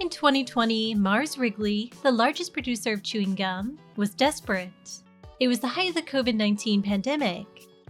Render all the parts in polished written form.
In 2020, Mars Wrigley, the largest producer of chewing gum, was desperate. It was the height of the COVID-19 pandemic.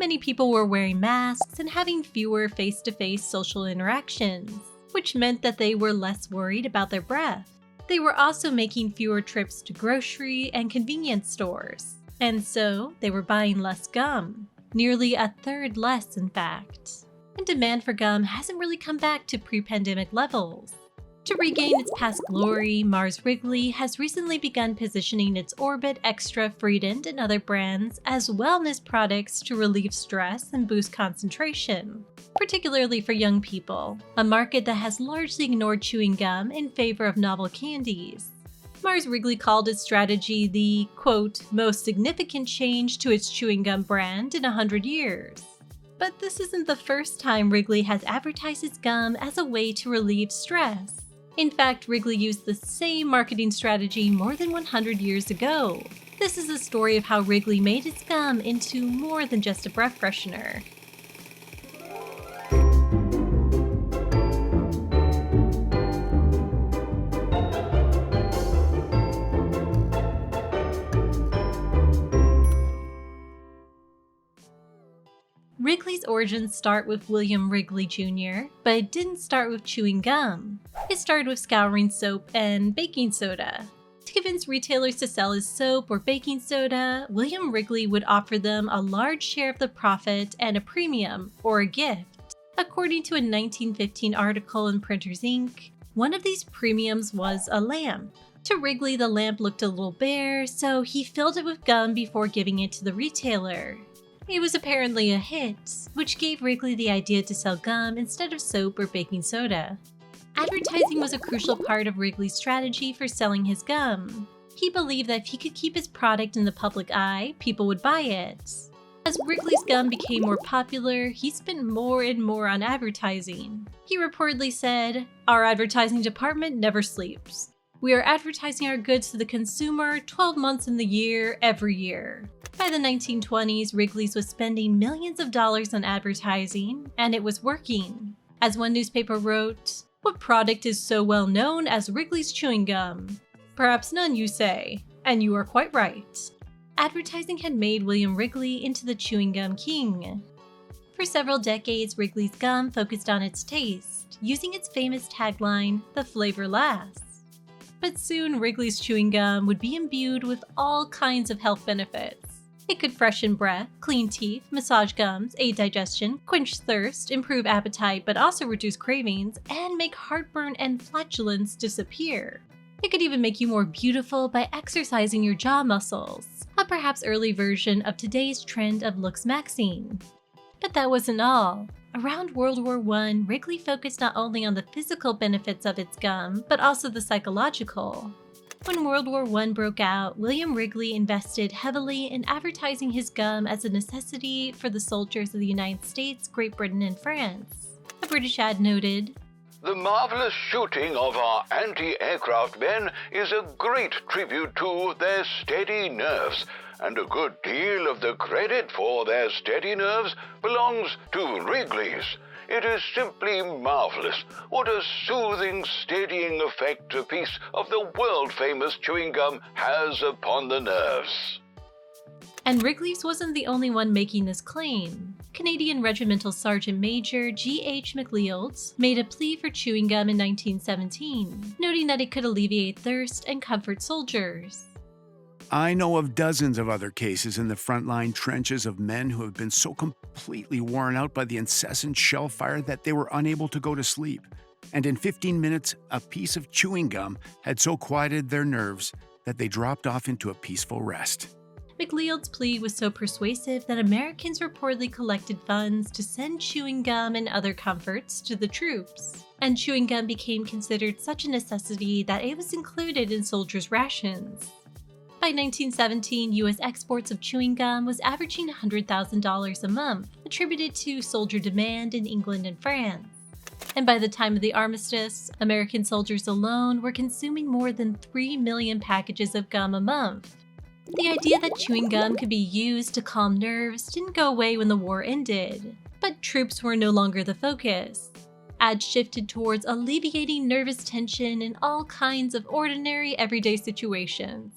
Many people were wearing masks and having fewer face-to-face social interactions, which meant that they were less worried about their breath. They were also making fewer trips to grocery and convenience stores, and so they were buying less gum, nearly a third less in fact. And demand for gum hasn't really come back to pre-pandemic levels. To regain its past glory, Mars Wrigley has recently begun positioning its Orbit Extra, Freedent, and other brands as wellness products to relieve stress and boost concentration, particularly for young people, a market that has largely ignored chewing gum in favor of novel candies. Mars Wrigley called its strategy the, quote, most significant change to its chewing gum brand in 100 years. But this isn't the first time Wrigley has advertised its gum as a way to relieve stress. In fact, Wrigley used the same marketing strategy more than 100 years ago. This is a story of how Wrigley made its gum into more than just a breath freshener. Wrigley's origins start with William Wrigley Jr., but it didn't start with chewing gum. It started with scouring soap and baking soda. To convince retailers to sell his soap or baking soda, William Wrigley would offer them a large share of the profit and a premium, or a gift. According to a 1915 article in Printers Ink., one of these premiums was a lamp. To Wrigley, the lamp looked a little bare, so he filled it with gum before giving it to the retailer. It was apparently a hit, which gave Wrigley the idea to sell gum instead of soap or baking soda. Advertising was a crucial part of Wrigley's strategy for selling his gum. He believed that if he could keep his product in the public eye, people would buy it. As Wrigley's gum became more popular, he spent more and more on advertising. He reportedly said, "Our advertising department never sleeps. We are advertising our goods to the consumer 12 months in the year, every year." By the 1920s, Wrigley's was spending millions of dollars on advertising, and it was working. As one newspaper wrote, "What product is so well known as Wrigley's chewing gum? Perhaps none, you say, and you are quite right." Advertising had made William Wrigley into the chewing gum king. For several decades, Wrigley's gum focused on its taste, using its famous tagline, "The flavor lasts." But soon, Wrigley's chewing gum would be imbued with all kinds of health benefits. It could freshen breath, clean teeth, massage gums, aid digestion, quench thirst, improve appetite but also reduce cravings, and make heartburn and flatulence disappear. It could even make you more beautiful by exercising your jaw muscles, a perhaps early version of today's trend of looks maxing. But that wasn't all. Around World War I, Wrigley focused not only on the physical benefits of its gum, but also the psychological. When World War I broke out, William Wrigley invested heavily in advertising his gum as a necessity for the soldiers of the United States, Great Britain, and France. A British ad noted, "The marvelous shooting of our anti-aircraft men is a great tribute to their steady nerves, and a good deal of the credit for their steady nerves belongs to Wrigley's. It is simply marvelous what a soothing, steadying effect a piece of the world-famous chewing gum has upon the nerves." And Wrigley's wasn't the only one making this claim. Canadian Regimental Sergeant Major G.H. McLeod made a plea for chewing gum in 1917, noting that it could alleviate thirst and comfort soldiers. "I know of dozens of other cases in the frontline trenches of men who have been so completely worn out by the incessant shell fire that they were unable to go to sleep. And in 15 minutes, a piece of chewing gum had so quieted their nerves that they dropped off into a peaceful rest." McLeod's plea was so persuasive that Americans reportedly collected funds to send chewing gum and other comforts to the troops. And chewing gum became considered such a necessity that it was included in soldiers' rations. By 1917, U.S. exports of chewing gum was averaging $100,000 a month, attributed to soldier demand in England and France. And by the time of the armistice, American soldiers alone were consuming more than 3 million packages of gum a month. The idea that chewing gum could be used to calm nerves didn't go away when the war ended, but troops were no longer the focus. Ads shifted towards alleviating nervous tension in all kinds of ordinary, everyday situations.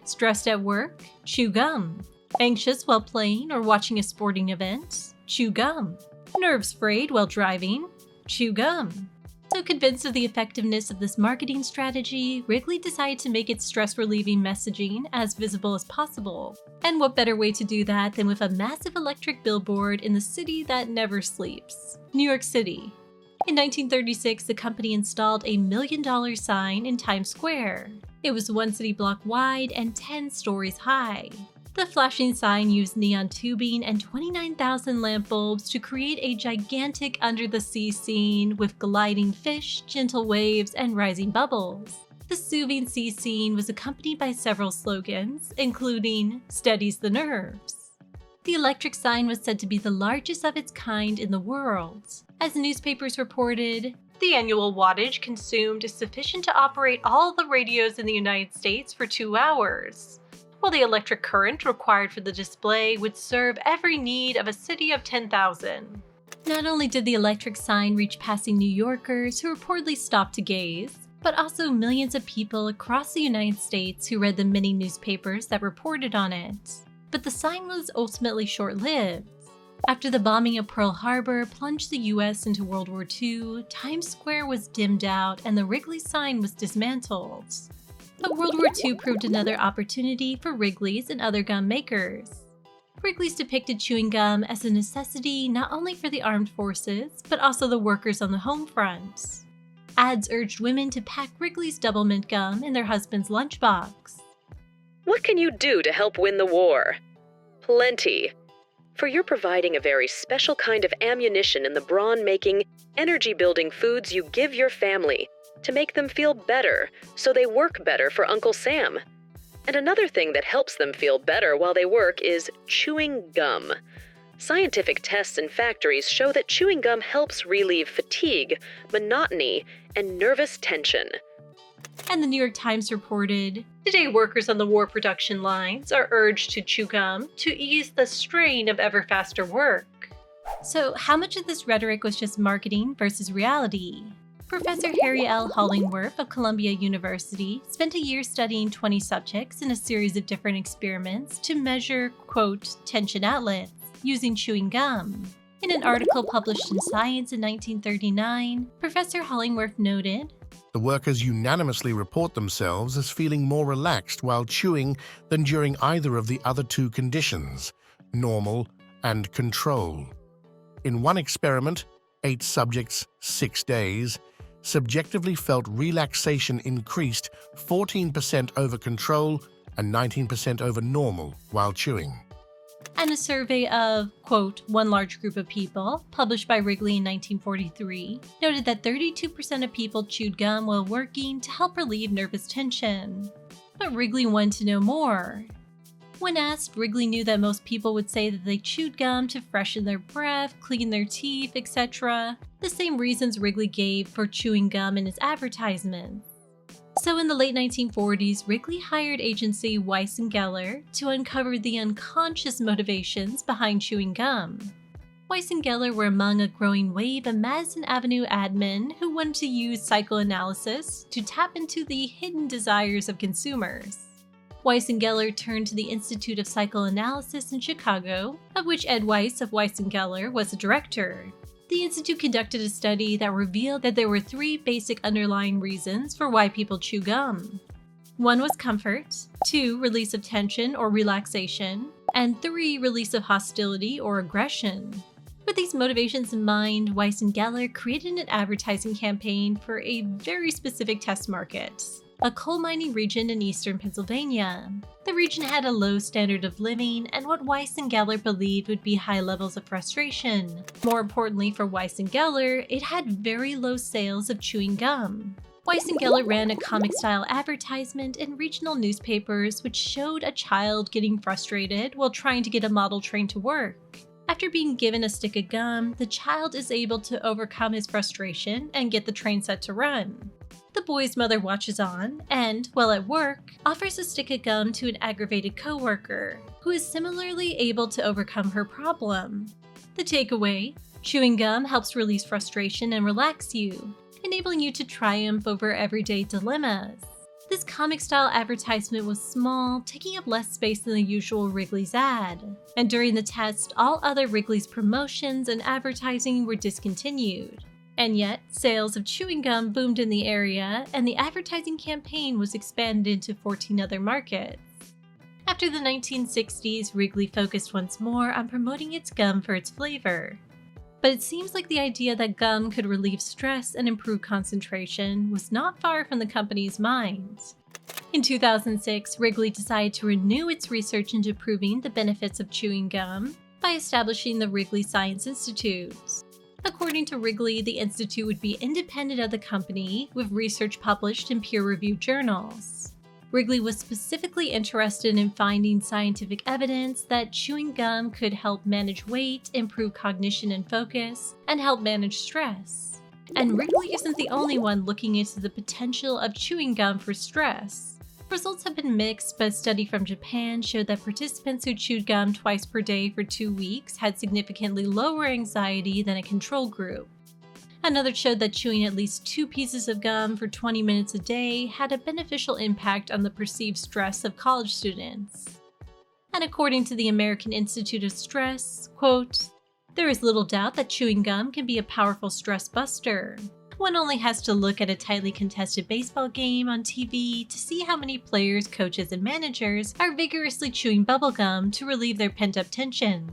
Stressed at work? Chew gum. Anxious while playing or watching a sporting event? Chew gum. Nerves frayed while driving? Chew gum. So convinced of the effectiveness of this marketing strategy, Wrigley decided to make its stress-relieving messaging as visible as possible. And what better way to do that than with a massive electric billboard in the city that never sleeps, New York City. In 1936, the company installed a $1 million sign in Times Square. It was 1 city block wide and 10 stories high. The flashing sign used neon tubing and 29,000 lamp bulbs to create a gigantic under-the-sea scene with gliding fish, gentle waves, and rising bubbles. The soothing sea scene was accompanied by several slogans, including "Steadies the nerves." The electric sign was said to be the largest of its kind in the world. As newspapers reported, the annual wattage consumed is sufficient to operate all the radios in the United States for 2 hours. While the electric current required for the display would serve every need of a city of 10,000. Not only did the electric sign reach passing New Yorkers who reportedly stopped to gaze, but also millions of people across the United States who read the many newspapers that reported on it. But the sign was ultimately short-lived. After the bombing of Pearl Harbor plunged the US into World War II, Times Square was dimmed out and the Wrigley sign was dismantled. But World War II proved another opportunity for Wrigley's and other gum makers. Wrigley's depicted chewing gum as a necessity not only for the armed forces, but also the workers on the home front. Ads urged women to pack Wrigley's double mint gum in their husband's lunchbox. What can you do to help win the war? Plenty. For you're providing a very special kind of ammunition in the brawn-making, energy-building foods you give your family to make them feel better, so they work better for Uncle Sam. And another thing that helps them feel better while they work is chewing gum. Scientific tests in factories show that chewing gum helps relieve fatigue, monotony, and nervous tension. And the New York Times reported, "Today workers on the war production lines are urged to chew gum to ease the strain of ever faster work." So how much of this rhetoric was just marketing versus reality? Professor Harry L. Hollingworth of Columbia University spent a year studying 20 subjects in a series of different experiments to measure, quote, tension outlets using chewing gum. In an article published in Science in 1939, Professor Hollingworth noted, "The workers unanimously report themselves as feeling more relaxed while chewing than during either of the other two conditions, normal and control. In one experiment, 8 subjects, 6 days, subjectively felt relaxation increased 14% over control and 19% over normal while chewing." And a survey of, quote, one large group of people, published by Wrigley in 1943, noted that 32% of people chewed gum while working to help relieve nervous tension. But Wrigley wanted to know more. When asked, Wrigley knew that most people would say that they chewed gum to freshen their breath, clean their teeth, etc. The same reasons Wrigley gave for chewing gum in his advertisements. So in the late 1940s, Wrigley hired agency Weiss and Geller to uncover the unconscious motivations behind chewing gum. Weiss and Geller were among a growing wave of Madison Avenue admin who wanted to use psychoanalysis to tap into the hidden desires of consumers. Weiss and Geller turned to the Institute of Psychoanalysis in Chicago, of which Ed Weiss of Weiss and Geller was the director. The institute conducted a study that revealed that there were 3 basic underlying reasons for why people chew gum. 1 was comfort, 2 release of tension or relaxation, and 3 release of hostility or aggression. With these motivations in mind, Weiss and Geller created an advertising campaign for a very specific test market, a coal mining region in eastern Pennsylvania. The region had a low standard of living and what Weiss and Geller believed would be high levels of frustration. More importantly for Weiss and Geller, it had very low sales of chewing gum. Weiss and Geller ran a comic-style advertisement in regional newspapers which showed a child getting frustrated while trying to get a model train to work. After being given a stick of gum, the child is able to overcome his frustration and get the train set to run. The boy's mother watches on and, while at work, offers a stick of gum to an aggravated coworker, who is similarly able to overcome her problem. The takeaway: Chewing gum helps release frustration and relax you, enabling you to triumph over everyday dilemmas. This comic-style advertisement was small, taking up less space than the usual Wrigley's ad. And during the test, all other Wrigley's promotions and advertising were discontinued. And yet, sales of chewing gum boomed in the area, and the advertising campaign was expanded into 14 other markets. After the 1960s, Wrigley focused once more on promoting its gum for its flavor. But it seems like the idea that gum could relieve stress and improve concentration was not far from the company's minds. In 2006, Wrigley decided to renew its research into proving the benefits of chewing gum by establishing the Wrigley Science Institute. According to Wrigley, the institute would be independent of the company, with research published in peer-reviewed journals. Wrigley was specifically interested in finding scientific evidence that chewing gum could help manage weight, improve cognition and focus, and help manage stress. And Wrigley isn't the only one looking into the potential of chewing gum for stress. Results have been mixed, but a study from Japan showed that participants who chewed gum twice per day for 2 weeks had significantly lower anxiety than a control group. Another showed that chewing at least 2 pieces of gum for 20 minutes a day had a beneficial impact on the perceived stress of college students. And according to the American Institute of Stress, quote, "There is little doubt that chewing gum can be a powerful stress buster. One only has to look at a tightly contested baseball game on TV to see how many players, coaches, and managers are vigorously chewing bubblegum to relieve their pent-up tension."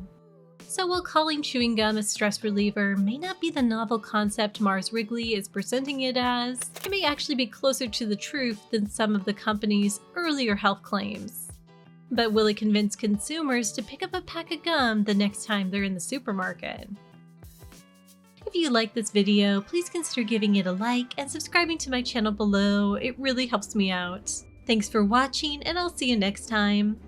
So while calling chewing gum a stress reliever may not be the novel concept Mars Wrigley is presenting it as, it may actually be closer to the truth than some of the company's earlier health claims. But will it convince consumers to pick up a pack of gum the next time they're in the supermarket? If you like this video, please consider giving it a like and subscribing to my channel below. It really helps me out. Thanks for watching, and I'll see you next time.